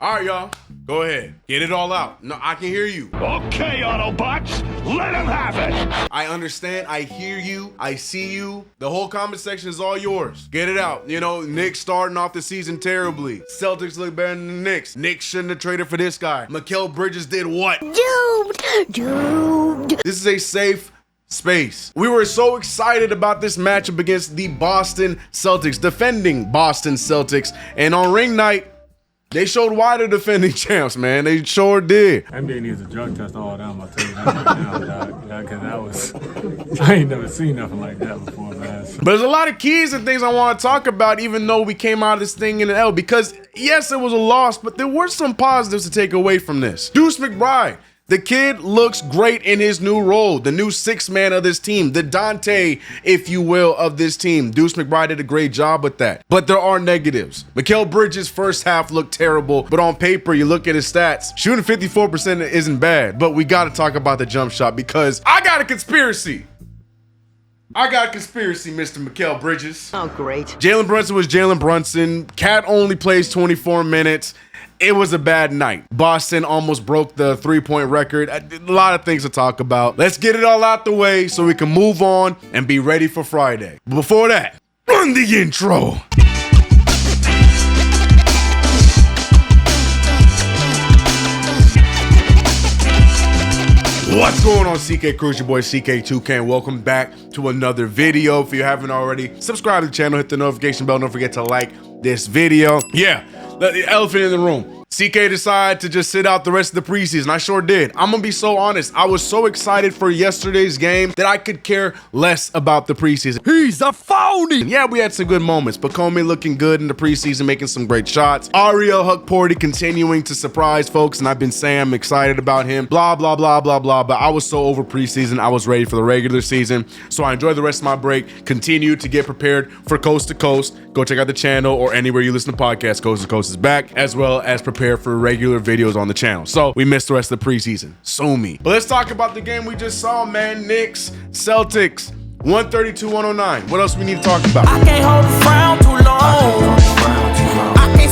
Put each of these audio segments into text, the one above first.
All right, y'all. Go ahead. Get it all out. No, I can hear you. Okay, Autobots, let him have it. I understand. I hear you. I see you. The whole comment section is all yours. Get it out. You know, Knicks starting off the season terribly. Celtics look better than the Knicks. Knicks shouldn't have traded for this guy. Mikal Bridges did what? Doomed. This is a safe space. We were so excited about this matchup against the Boston Celtics, defending Boston Celtics. And on ring night, they showed why they're defending champs, man. They sure did. NBA needs a drug test all down, I'll tell you that now, dog. Because I ain't never seen nothing like that before, man. But there's a lot of keys and things I want to talk about, even though we came out of this thing in an L. Because, yes, it was a loss, but there were some positives to take away from this. Deuce McBride. The kid looks great in his new role, the new sixth man of this team, the Dante, if you will, of this team. Deuce McBride did a great job with that. But there are negatives. Mikal Bridges' first half looked terrible, but on paper, you look at his stats, shooting 54% isn't bad. But we got to talk about the jump shot because I got a conspiracy. Mr. Mikal Bridges. Oh, great. Jalen Brunson was Jalen Brunson. Cat only plays 24 minutes. It was a bad night. Boston almost broke the three-point record. A lot of things to talk about. Let's get it all out the way so we can move on and be ready for Friday. But before that, run the intro. What's going on, CK Cruz? Your boy CK2K, and welcome back to another video. If you haven't already, subscribe to the channel, hit the notification bell. Don't forget to like this video. Yeah, the elephant in the room. CK decided to just sit out the rest of the preseason. I sure did. I'm gonna be so honest. I was so excited for yesterday's game that I could care less about the preseason. He's a phony. Yeah, we had some good moments. Comey looking good in the preseason, making some great shots. Ariel Hukporty continuing to surprise folks, and I've been saying I'm excited about him. Blah, blah, blah, blah, blah. But I was so over preseason. I was ready for the regular season. So I enjoyed the rest of my break. Continue to get prepared for Coast to Coast. Go check out the channel or anywhere you listen to podcasts. Coast to Coast is back, as well as prepare for regular videos on the channel. So we missed the rest of the preseason. Sue me. But let's talk about the game we just saw, man. Knicks, Celtics, 132-109. What else we need to talk about? I can't hold a frown too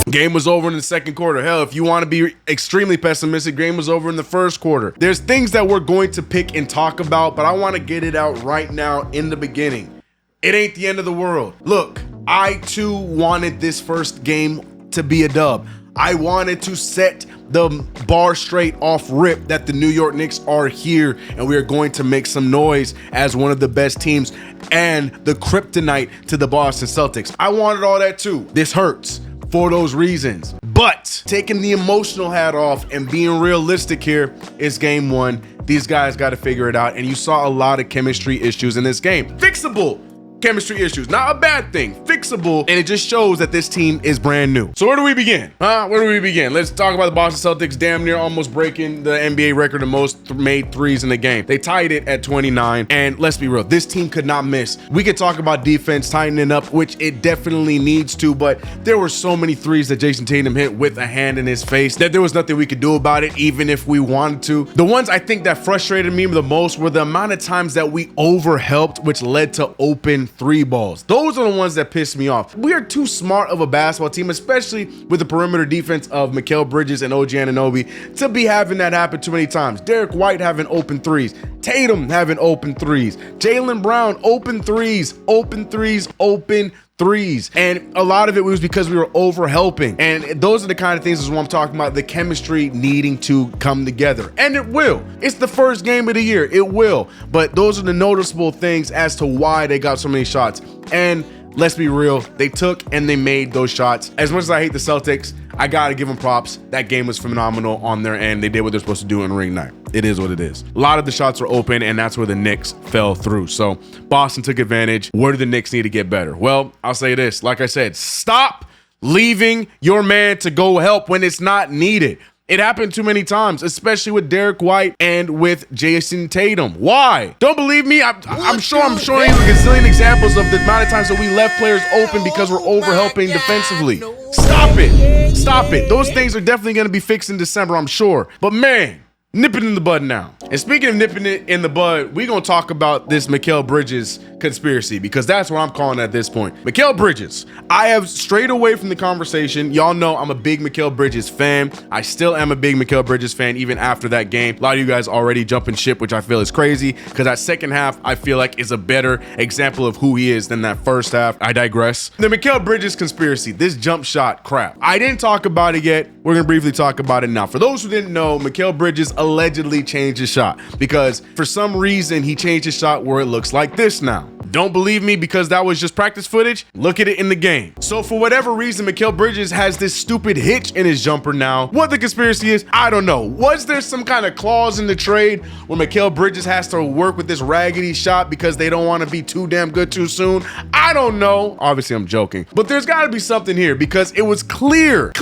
long. Game was over in the second quarter. Hell, if you want to be extremely pessimistic, game was over in the first quarter. There's things that we're going to pick and talk about, but I want to get it out right now in the beginning. It ain't the end of the world. Look, I too wanted this first game to be a dub. I wanted to set the bar straight off rip that the New York Knicks are here and we are going to make some noise as one of the best teams and the kryptonite to the Boston Celtics. I wanted all that too. This hurts for those reasons. But taking the emotional hat off and being realistic here is game one. These guys got to figure it out. And you saw a lot of chemistry issues in this game. Fixable chemistry issues, not a bad thing, fixable, and it just shows that this team is brand new. So where do we begin? Where do we begin? Let's talk about the Boston Celtics damn near almost breaking the NBA record of most made threes in the game. They tied it at 29, and let's be real, this team could not miss. We could talk about defense tightening up, which it definitely needs to, but there were so many threes that Jayson Tatum hit with a hand in his face that there was nothing we could do about it, even if we wanted to. The ones I think that frustrated me the most were the amount of times that we overhelped, which led to open three balls. Those are the ones that pissed me off. We are too smart of a basketball team, especially with the perimeter defense of Mikal Bridges and OG Anunoby, to be having that happen too many times. Derek White having open threes, Tatum having open threes, Jaylen Brown open threes, open threes, open threes. And a lot of it was because we were over helping. And those are the kind of things is what I'm talking about, the chemistry needing to come together. And it will. It's the first game of the year. It will. But those are the noticeable things as to why they got so many shots. And let's be real, they took and they made those shots. As much as I hate the Celtics, I gotta give them props. That game was phenomenal on their end. They did what they're supposed to do in ring night. It is what it is. A lot of the shots were open, and that's where the Knicks fell through. So Boston took advantage. Where do the Knicks need to get better? Well, I'll say this. Like I said, stop leaving your man to go help when it's not needed. It happened too many times, especially with Derek White and with Jayson Tatum. Why? Don't believe me? I'm sure I'm showing you a gazillion examples of the amount of times that we left players open because we're over-helping defensively. Stop it. Stop it. Those things are definitely going to be fixed in December, I'm sure. But man, nip it in the bud now. And speaking of nipping it in the bud, we're going to talk about this Mikal Bridges conspiracy, because that's what I'm calling it at this point. Mikal Bridges. I have strayed away from the conversation. Y'all know I'm a big Mikal Bridges fan. I still am a big Mikal Bridges fan even after that game. A lot of you guys already jumping ship, which I feel is crazy, because that second half I feel like is a better example of who he is than that first half. I digress. The Mikal Bridges conspiracy, this jump shot crap. I didn't talk about it yet. We're going to briefly talk about it now. For those who didn't know, Mikal Bridges allegedly changed his shot because for some reason he changed his shot where it looks like this now. Don't believe me because that was just practice footage? Look at it in the game. So for whatever reason, Mikal Bridges has this stupid hitch in his jumper now. What the conspiracy is, I don't know. Was there some kind of clause in the trade where Mikal Bridges has to work with this raggedy shot because they don't want to be too damn good too soon? I don't know. Obviously, I'm joking. But there's got to be something here because it was clear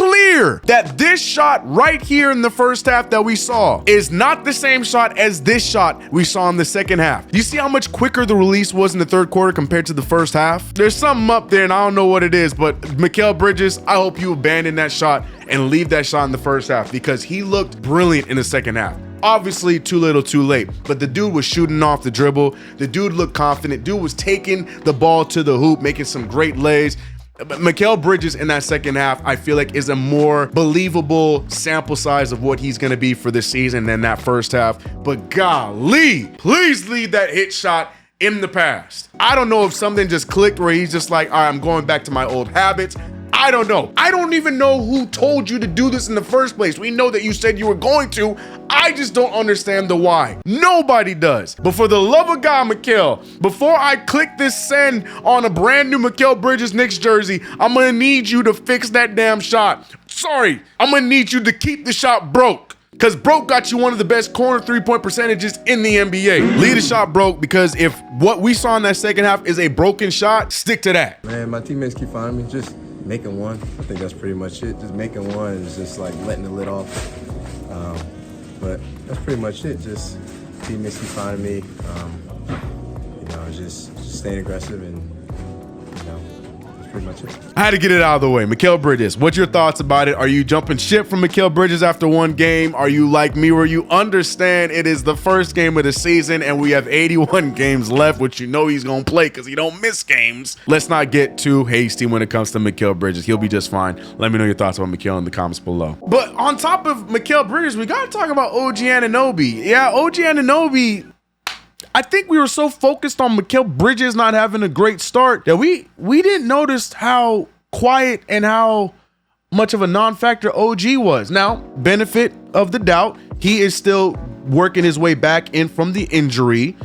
that this shot right here in the first half that we saw is not the same shot as this shot we saw in the second half. You see how much quicker the release was in the third quarter compared to the first half? There's something up there and I don't know what it is, but Mikal Bridges, I hope you abandon that shot and leave that shot in the first half because he looked brilliant in the second half. Obviously too little too late, but the dude was shooting off the dribble. The dude looked confident. Dude was taking the ball to the hoop, making some great lays. Mikal Bridges in that second half, I feel like is a more believable sample size of what he's going to be for this season than that first half. But golly, please leave that hit shot in the past. I don't know if something just clicked where he's just like, all right, I'm going back to my old habits. I don't know. I don't even know who told you to do this in the first place. We know that you said you were going to. I just don't understand the why. Nobody does. But for the love of God, Mikal, before I click this send on a brand new Mikal Bridges Knicks jersey, I'm gonna need you to fix that damn shot. Sorry, I'm gonna need you to keep the shot broke. Because broke got you one of the best corner three-point percentages in the NBA. Leave the shot broke, because if what we saw in that second half is a broken shot, stick to that. Man, my teammates keep finding me. Just making one. I think that's pretty much it. Just making one is just like letting the lid off. But that's pretty much it. Just teammates keep finding me. Just staying aggressive and, that's pretty much it. I had to get it out of the way. Mikal Bridges, what's your thoughts about it? Are you jumping ship from Mikal Bridges after one game? Are you like me where you understand it is the first game of the season and we have 81 games left, which you know he's going to play because he don't miss games? Let's not get too hasty when it comes to Mikal Bridges. He'll be just fine. Let me know your thoughts about Mikal in the comments below. But on top of Mikal Bridges, we got to talk about OG Anunoby. Yeah, OG Anunoby, I think we were so focused on Mikal Bridges not having a great start that we didn't notice how quiet and how much of a non-factor OG was. Now, benefit of the doubt, he is still working his way back in from the injury,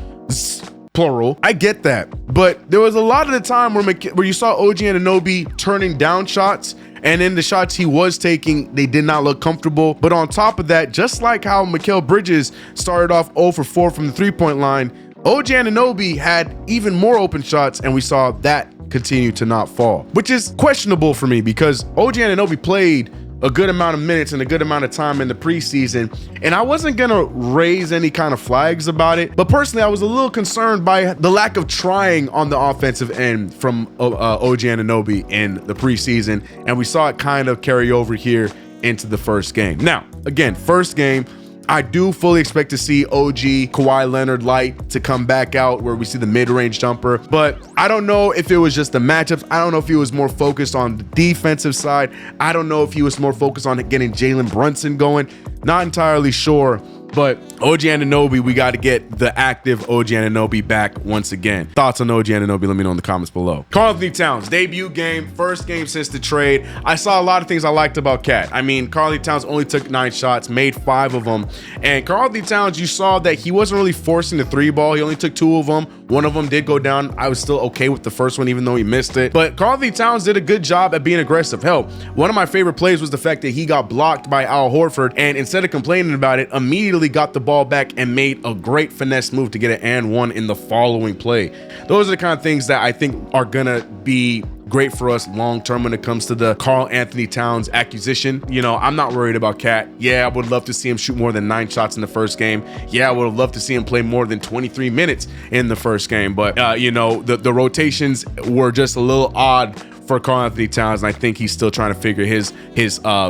plural. I get that, but there was a lot of the time where you saw OG Anunoby turning down shots, and in the shots he was taking, they did not look comfortable. But on top of that, just like how Mikal Bridges started off 0 for 4 from the three-point line, OG Anunoby had even more open shots, and we saw that continue to not fall, which is questionable for me because OG Anunoby played a good amount of minutes and a good amount of time in the preseason, and I wasn't gonna raise any kind of flags about it, but personally I was a little concerned by the lack of trying on the offensive end from OG Anunoby in the preseason, and we saw it kind of carry over here into the first game. Now, again, first game, I do fully expect to see OG Kawhi Leonard light to come back out where we see the mid-range jumper, but I don't know if it was just the matchups. I don't know if he was more focused on the defensive side. I don't know if he was more focused on getting Jalen Brunson going. Not entirely sure, but OG Anunoby, we got to get the active OG Anunoby back once again. Thoughts on OG Anunoby? Let me know in the comments below. Karl-Anthony Towns, debut game, first game since the trade. I saw a lot of things I liked about Cat. I mean, Karl-Anthony Towns only took 9 shots, made 5 of them. And Karl-Anthony Towns, you saw that he wasn't really forcing the 3 ball. He only took 2 of them. One of them did go down. I was still okay with the first one, even though he missed it. But Karl-Anthony Towns did a good job at being aggressive. Hell, one of my favorite plays was the fact that he got blocked by Al Horford, and instead of complaining about it, immediately got the ball back and made a great finesse move to get an and one in the following play. Those are the kind of things that I think are gonna be great for us long term when it comes to the Karl-Anthony Towns acquisition. I'm not worried about Cat. Yeah, I would love to see him shoot more than 9 shots in the first game. Yeah, I would have loved to see him play more than 23 minutes in the first game. But the rotations were just a little odd for Karl-Anthony Towns, and I think he's still trying to figure his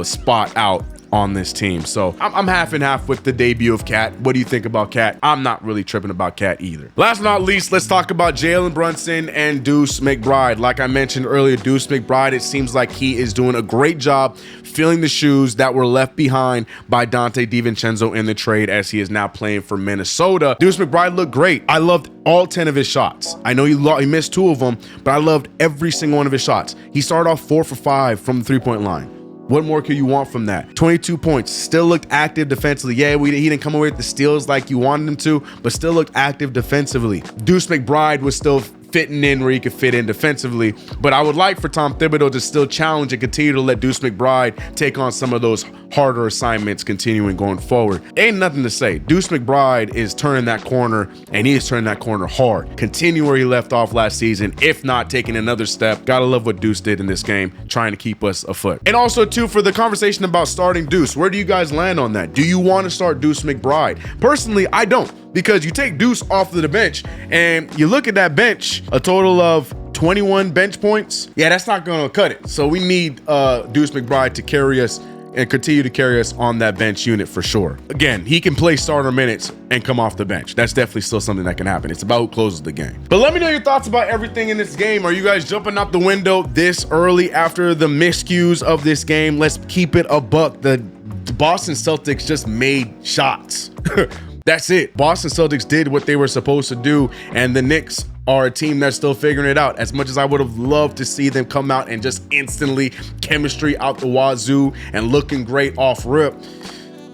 spot out on this team. So I'm half and half with the debut of Cat. What do you think about Cat? I'm not really tripping about Cat either. Last but not least, let's talk about Jalen Brunson and Deuce McBride. Like I mentioned earlier, Deuce McBride, it seems like he is doing a great job filling the shoes that were left behind by Dante DiVincenzo in the trade, as he is now playing for Minnesota. Deuce McBride looked great. I loved all 10 of his shots. I know he missed 2 of them, but I loved every single one of his shots. He started off 4 for 5 from the 3-point line. What more could you want from that? 22 points, still looked active defensively. Yeah, he didn't come away with the steals like you wanted him to, but still looked active defensively. Deuce McBride was still fitting in where he could fit in defensively, but I would like for Tom Thibodeau to still challenge and continue to let Deuce McBride take on some of those harder assignments continuing going forward. Ain't nothing to say. Deuce McBride is turning that corner, and he is turning that corner hard. Continue where he left off last season, if not taking another step. Gotta love what Deuce did in this game, trying to keep us afoot. And also too, for the conversation about starting Deuce, where do you guys land on that? Do you want to start Deuce McBride? Personally, I don't, because you take Deuce off of the bench and you look at that bench, a total of 21 bench points. Yeah, that's not gonna cut it. So we need Deuce McBride to carry us and continue to carry us on that bench unit for sure. Again, he can play starter minutes and come off the bench. That's definitely still something that can happen. It's about who closes the game. But let me know your thoughts about everything in this game. Are you guys jumping out the window this early after the miscues of this game? Let's keep it a buck. The Boston Celtics just made shots. That's it. Boston Celtics did what they were supposed to do, and the Knicks are a team that's still figuring it out. As much as I would have loved to see them come out and just instantly chemistry out the wazoo and looking great off rip,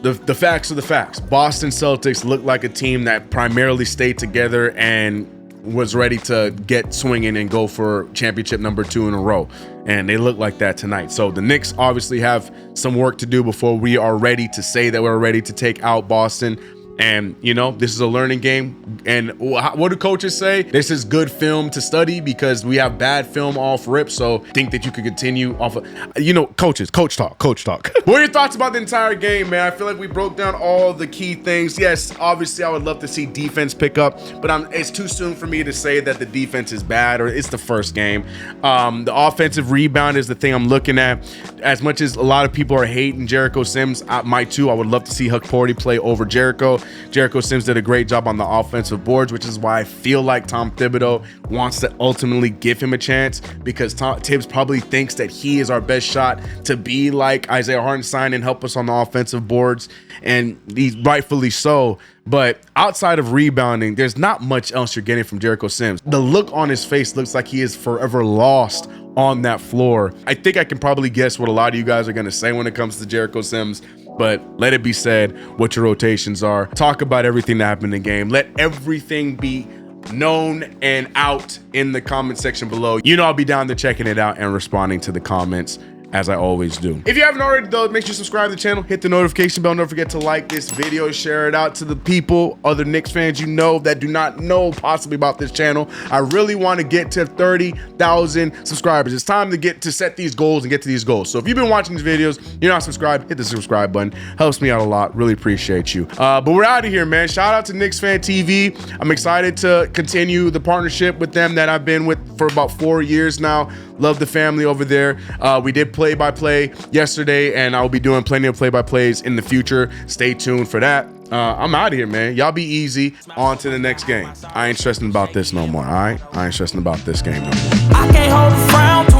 the facts are the facts. Boston Celtics look like a team that primarily stayed together and was ready to get swinging and go for championship number 2 in a row. And they look like that tonight. So the Knicks obviously have some work to do before we are ready to say that we're ready to take out Boston. And, you know, this is a learning game. And what do coaches say? This is good film to study because we have bad film off rip. So think that you could continue off of, you know, coach talk. What are your thoughts about the entire game, man? I feel like we broke down all the key things. Yes, obviously I would love to see defense pick up, but it's too soon for me to say that the defense is bad, or it's the first game. The offensive rebound is the thing I'm looking at. As much as a lot of people are hating Jericho Sims, I might too. I would love to see Huck Porty play over Jericho. Jericho Sims did a great job on the offensive boards, which is why I feel like Tom Thibodeau wants to ultimately give him a chance, because Tibbs probably thinks that he is our best shot to be like Isaiah Hartenstein and help us on the offensive boards, and he's rightfully so. But outside of rebounding, there's not much else you're getting from Jericho Sims. The look on his face looks like he is forever lost on that floor. I think I can probably guess what a lot of you guys are going to say when it comes to Jericho Sims, but let it be said what your rotations are. Talk about everything that happened in the game. Let everything be known and out in the comment section below. You know I'll be down there checking it out and responding to the comments, as I always do. If you haven't already though, make sure you subscribe to the channel, hit the notification bell. Don't forget to like this video, share it out to the people, other Knicks fans you know that do not know possibly about this channel. I really want to get to 30,000 subscribers. It's time to get to set these goals and get to these goals. So if you've been watching these videos, you're not subscribed, hit the subscribe button. Helps me out a lot. Really appreciate you. But we're out of here, man. Shout out to Knicks Fan TV. I'm excited to continue the partnership with them that I've been with for about 4 years now. Love the family over there. We did play-by-play yesterday, and I'll be doing plenty of play-by-plays in the future. Stay tuned for that. I'm out of here, man. Y'all be easy. On to the next game. I ain't stressing about this no more, all right? I ain't stressing about this game no more. I can't hold a frown.